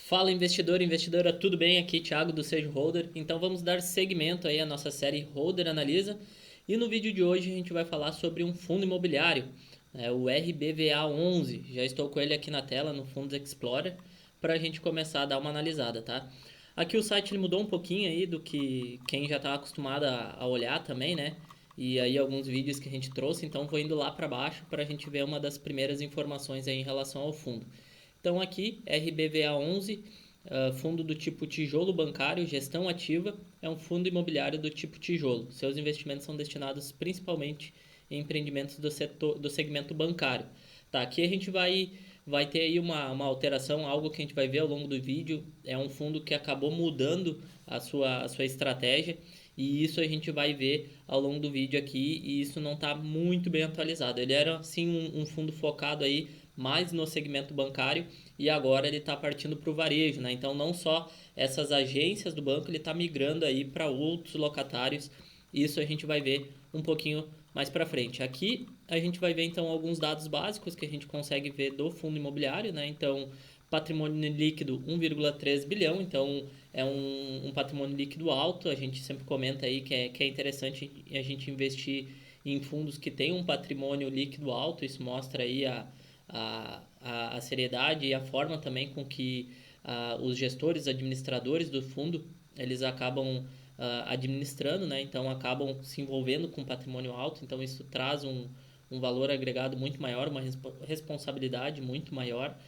Fala investidor, investidora, tudo bem? Aqui Thiago do Seja Holder. Então vamos dar seguimento aí à nossa série Holder Analisa. E no vídeo de hoje a gente vai falar sobre um fundo imobiliário, o RBVA11. Já estou com ele aqui na tela no Fundos Explorer para a gente começar a dar uma analisada, tá? Aqui o site ele mudou um pouquinho aí do que quem já está acostumado a olhar também, né? E aí alguns vídeos que a gente trouxe, então vou indo lá para baixo para a gente ver uma das primeiras informações aí em relação ao fundo. Então aqui, RBVA11, fundo do tipo tijolo bancário, gestão ativa, é um fundo imobiliário do tipo tijolo. Seus investimentos são destinados principalmente em empreendimentos do segmento bancário. Tá, aqui a gente vai ter aí uma alteração, algo que a gente vai ver ao longo do vídeo. É um fundo que acabou mudando a sua estratégia e isso a gente vai ver ao longo do vídeo aqui e isso não está muito bem atualizado. Ele era sim um fundo focado aí mais no segmento bancário e agora ele está partindo para o varejo, né? Então não só essas agências do banco, ele está migrando aí para outros locatários. Isso a gente vai ver um pouquinho mais para frente. Aqui a gente vai ver então alguns dados básicos que a gente consegue ver do fundo imobiliário, né? Então patrimônio líquido 1,3 bilhão, então é um patrimônio líquido alto. A gente sempre comenta aí que é interessante a gente investir em fundos que têm um patrimônio líquido alto. Isso mostra aí a seriedade e a forma também com que os gestores, administradores do fundo, eles acabam administrando, né? Então acabam se envolvendo com patrimônio alto, então isso traz um valor agregado muito maior, uma responsabilidade muito maior.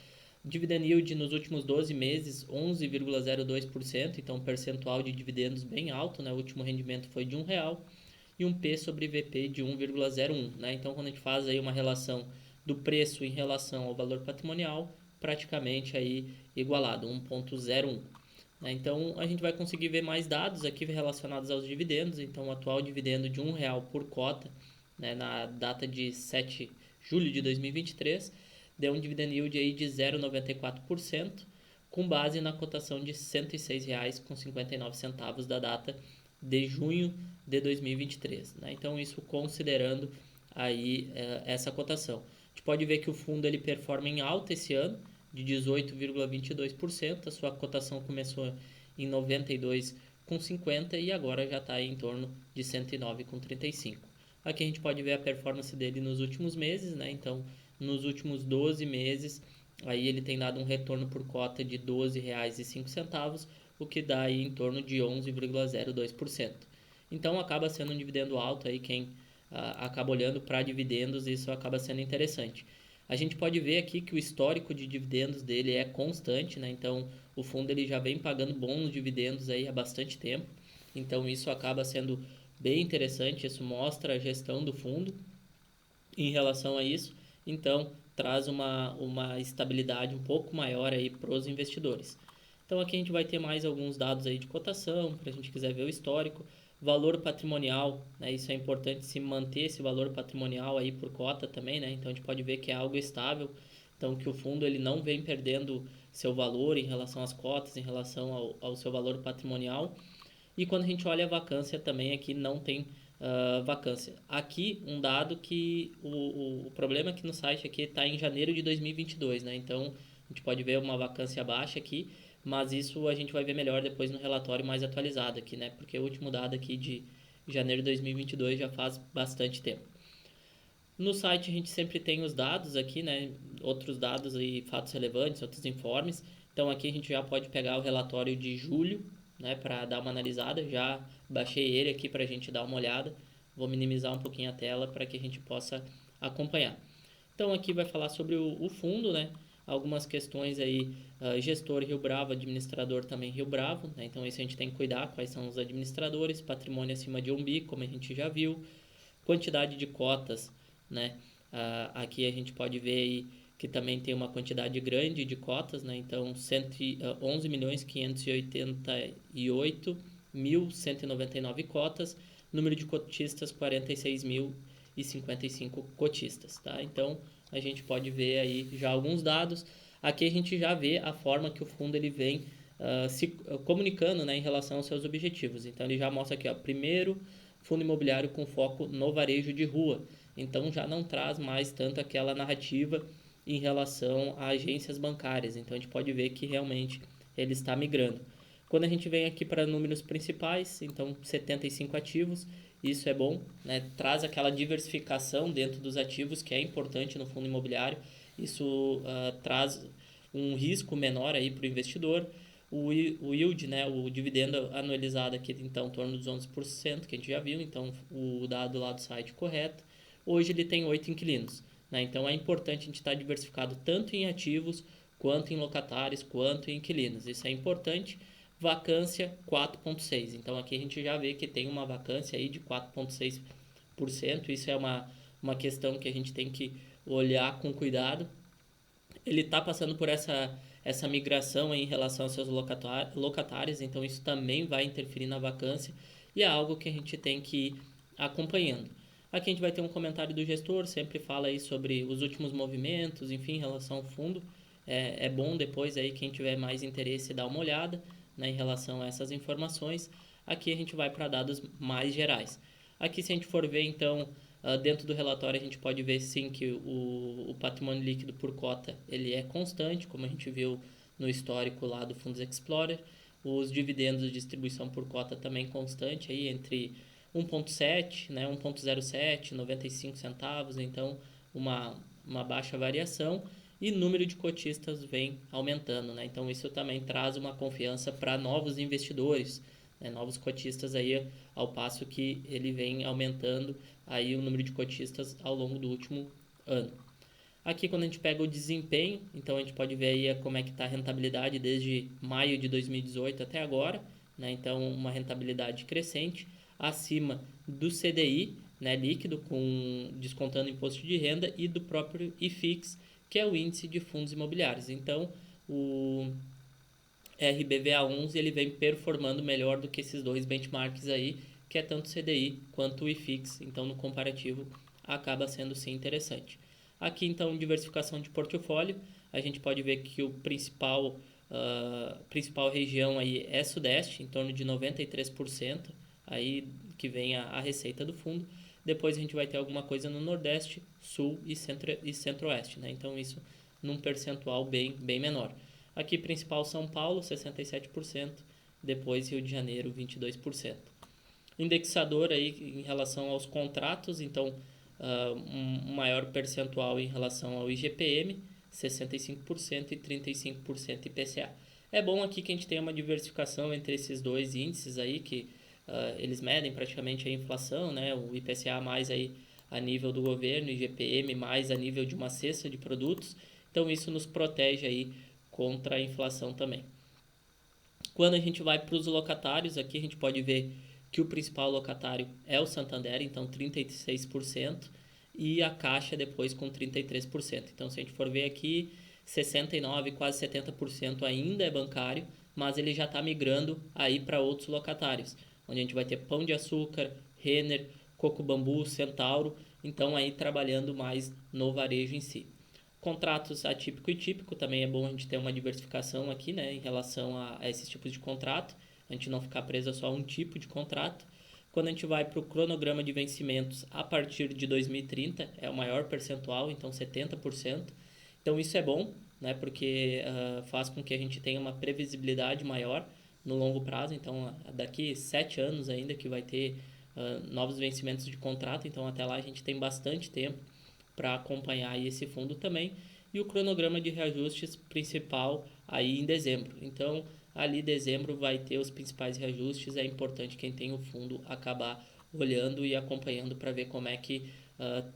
Dividend yield nos últimos 12 meses, 11,02%, então um percentual de dividendos bem alto, né? O último rendimento foi de R$ 1 e um P sobre VP de 1,01, né? Então quando a gente faz aí uma relação do preço em relação ao valor patrimonial, praticamente aí igualado, 1,01. Né? Então a gente vai conseguir ver mais dados aqui relacionados aos dividendos. Então o atual dividendo de R$ 1 por cota, né, na data de 7 de julho de 2023, deu um dividend yield aí de 0,94%, com base na cotação de R$ 106,59 da data de junho de 2023. Né? Então isso considerando aí essa cotação. A gente pode ver que o fundo ele performa em alta esse ano, de 18,22%. A sua cotação começou em 92,50 e agora já está em torno de 109,35. Aqui a gente pode ver a performance dele nos últimos meses, né? Então, nos últimos 12 meses, aí ele tem dado um retorno por cota de R$ 12,05, o que dá aí em torno de 11,02%. Então, acaba sendo um dividendo alto aí quem acaba olhando para dividendos, isso acaba sendo interessante. A gente pode ver aqui que o histórico de dividendos dele é constante, né? Então o fundo ele já vem pagando bons dividendos aí há bastante tempo. Então isso acaba sendo bem interessante, isso mostra a gestão do fundo em relação a isso. Então traz uma estabilidade um pouco maior aí para os investidores. Então aqui a gente vai ter mais alguns dados aí de cotação, para a gente quiser ver o histórico. Valor patrimonial, né? Isso é importante se manter esse valor patrimonial aí por cota também, né? Então a gente pode ver que é algo estável, então que o fundo ele não vem perdendo seu valor em relação às cotas, em relação ao seu valor patrimonial. E quando a gente olha a vacância também aqui não tem vacância. Aqui um dado que o problema aqui no site aqui está em janeiro de 2022, né? Então a gente pode ver uma vacância baixa aqui, mas isso a gente vai ver melhor depois no relatório mais atualizado aqui, né? Porque o último dado aqui de janeiro de 2022 já faz bastante tempo. No site a gente sempre tem os dados aqui, né? Outros dados e fatos relevantes, outros informes. Então aqui a gente já pode pegar o relatório de julho, né? Para dar uma analisada. Já baixei ele aqui para a gente dar uma olhada. Vou minimizar um pouquinho a tela para que a gente possa acompanhar. Então aqui vai falar sobre o fundo, né? Algumas questões aí, gestor Rio Bravo, administrador também Rio Bravo, né? Então isso a gente tem que cuidar, quais são os administradores, patrimônio acima de 1 bi, como a gente já viu, quantidade de cotas, né? Aqui a gente pode ver aí que também tem uma quantidade grande de cotas, né? Então 11.588.199 cotas, número de cotistas 46.055 cotistas, tá? Então a gente pode ver aí já alguns dados. Aqui a gente já vê a forma que o fundo ele vem se comunicando, né, em relação aos seus objetivos. Então ele já mostra aqui, ó, primeiro fundo imobiliário com foco no varejo de rua. Então já não traz mais tanto aquela narrativa em relação a agências bancárias. Então a gente pode ver que realmente ele está migrando. Quando a gente vem aqui para números principais, então 75 ativos, isso é bom, né? Traz aquela diversificação dentro dos ativos que é importante no fundo imobiliário. Isso traz um risco menor aí para o investidor. O yield, né, o dividendo anualizado aqui, então, em torno dos 11%, que a gente já viu, então o dado lá do site correto. Hoje ele tem 8 inquilinos, né? Então é importante a gente estar diversificado tanto em ativos, quanto em locatários, quanto em inquilinos. Isso é importante. Vacância 4,6%. Então aqui a gente já vê que tem uma vacância aí de 4,6%. Isso é uma questão que a gente tem que olhar com cuidado. Ele está passando por essa migração em relação aos seus locatários, então isso também vai interferir na vacância e é algo que a gente tem que ir acompanhando. Aqui a gente vai ter um comentário do gestor, sempre fala aí sobre os últimos movimentos, enfim, em relação ao fundo. É bom depois aí quem tiver mais interesse dar uma olhada, né, em relação a essas informações. Aqui a gente vai para dados mais gerais. Aqui se a gente for ver então dentro do relatório a gente pode ver sim que o patrimônio líquido por cota ele é constante, como a gente viu no histórico lá do Fundos Explorer. Os dividendos de distribuição por cota também constante aí entre 1,7, né, 1,07, 95 centavos, então uma baixa variação e número de cotistas vem aumentando, né? Então isso também traz uma confiança para novos investidores, né? Novos cotistas aí, ao passo que ele vem aumentando aí o número de cotistas ao longo do último ano. Aqui quando a gente pega o desempenho, então a gente pode ver aí como é que está a rentabilidade desde maio de 2018 até agora, né? Então uma rentabilidade crescente acima do CDI, né, líquido, com descontando imposto de renda, e do próprio IFIX, que é o índice de fundos imobiliários. Então o RBVA11 ele vem performando melhor do que esses dois benchmarks aí, que é tanto o CDI quanto o IFIX. Então no comparativo acaba sendo sim interessante. Aqui então diversificação de portfólio, a gente pode ver que o principal região aí é Sudeste, em torno de 93%, aí que vem a receita do fundo. Depois a gente vai ter alguma coisa no Nordeste, Sul e Centro-Oeste, né? Então isso num percentual bem menor. Aqui principal São Paulo, 67%, depois Rio de Janeiro, 22%. Indexador aí em relação aos contratos, então um maior percentual em relação ao IGPM, 65% e 35% IPCA. É bom aqui que a gente tenha uma diversificação entre esses dois índices aí, que eles medem praticamente a inflação, né? O IPCA mais aí a nível do governo, IGPM mais a nível de uma cesta de produtos. Então isso nos protege aí contra a inflação também. Quando a gente vai para os locatários, aqui a gente pode ver que o principal locatário é o Santander, então 36%, e a Caixa depois com 33%. Então, se a gente for ver aqui, 69%, quase 70% ainda é bancário, mas ele já está migrando aí para outros locatários, onde a gente vai ter Pão de Açúcar, Renner, Coco Bambu, Centauro, então aí trabalhando mais no varejo em si. Contratos atípico e típico, também é bom a gente ter uma diversificação aqui, né, em relação a esses tipos de contrato, a gente não ficar preso a só um tipo de contrato. Quando a gente vai para o cronograma de vencimentos a partir de 2030, é o maior percentual, então 70%. Então isso é bom, né, porque faz com que a gente tenha uma previsibilidade maior no longo prazo. Então daqui 7 anos ainda que vai ter novos vencimentos de contrato, então até lá a gente tem bastante tempo para acompanhar esse fundo também, e o cronograma de reajustes principal aí em dezembro. Então, ali dezembro vai ter os principais reajustes, é importante quem tem o fundo acabar olhando e acompanhando para ver como é que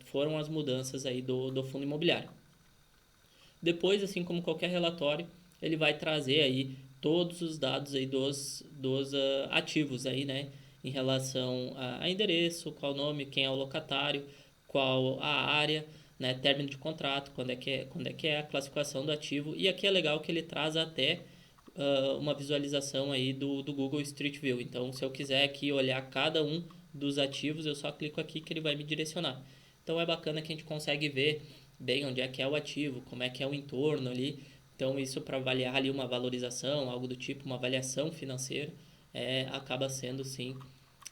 foram as mudanças aí do fundo imobiliário. Depois, assim como qualquer relatório, ele vai trazer aí todos os dados aí dos ativos aí, né, em relação a endereço, qual o nome, quem é o locatário, qual a área, né, término de contrato, quando é que é a classificação do ativo. E aqui é legal que ele traz até uma visualização aí do Google Street View. Então, se eu quiser aqui olhar cada um dos ativos, eu só clico aqui que ele vai me direcionar. Então, é bacana que a gente consegue ver bem onde é que é o ativo, como é que é o entorno ali. Então, isso para avaliar ali uma valorização, algo do tipo, uma avaliação financeira, acaba sendo, sim,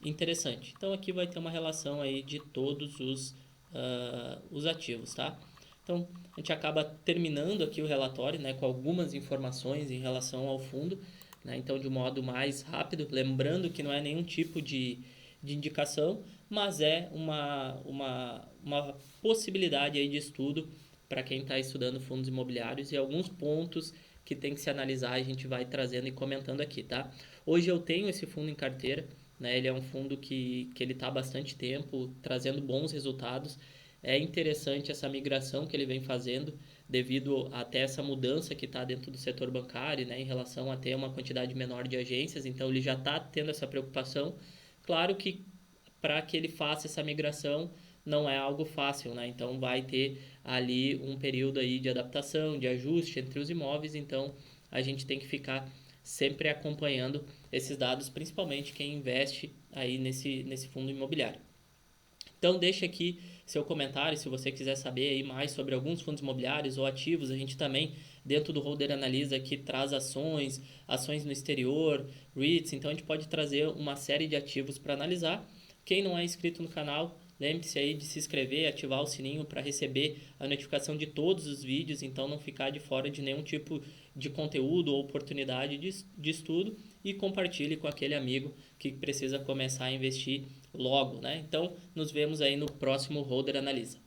interessante. Então, aqui vai ter uma relação aí de todos os ativos, tá? Então, a gente acaba terminando aqui o relatório, né, com algumas informações em relação ao fundo, né, então de um modo mais rápido, lembrando que não é nenhum tipo de indicação, mas é uma possibilidade aí de estudo para quem está estudando fundos imobiliários e alguns pontos que tem que se analisar a gente vai trazendo e comentando aqui, tá? Hoje eu tenho esse fundo em carteira, né? Ele é um fundo que ele está há bastante tempo trazendo bons resultados. É interessante essa migração que ele vem fazendo devido até essa mudança que está dentro do setor bancário, né, em relação a ter uma quantidade menor de agências, então ele já está tendo essa preocupação. Claro que para que ele faça essa migração não é algo fácil, né? Então vai ter ali um período aí de adaptação, de ajuste entre os imóveis, então a gente tem que ficar sempre acompanhando esses dados, principalmente quem investe aí nesse fundo imobiliário. Então deixa aqui seu comentário se você quiser saber aí mais sobre alguns fundos imobiliários ou ativos. A gente também, dentro do Holder Analisa, aqui traz ações no exterior, REITs, então a gente pode trazer uma série de ativos para analisar. Quem não é inscrito no canal, lembre-se aí de se inscrever e ativar o sininho para receber a notificação de todos os vídeos, então não ficar de fora de nenhum tipo de conteúdo ou oportunidade de estudo, e compartilhe com aquele amigo que precisa começar a investir logo, né? Então, nos vemos aí no próximo Holder Analisa.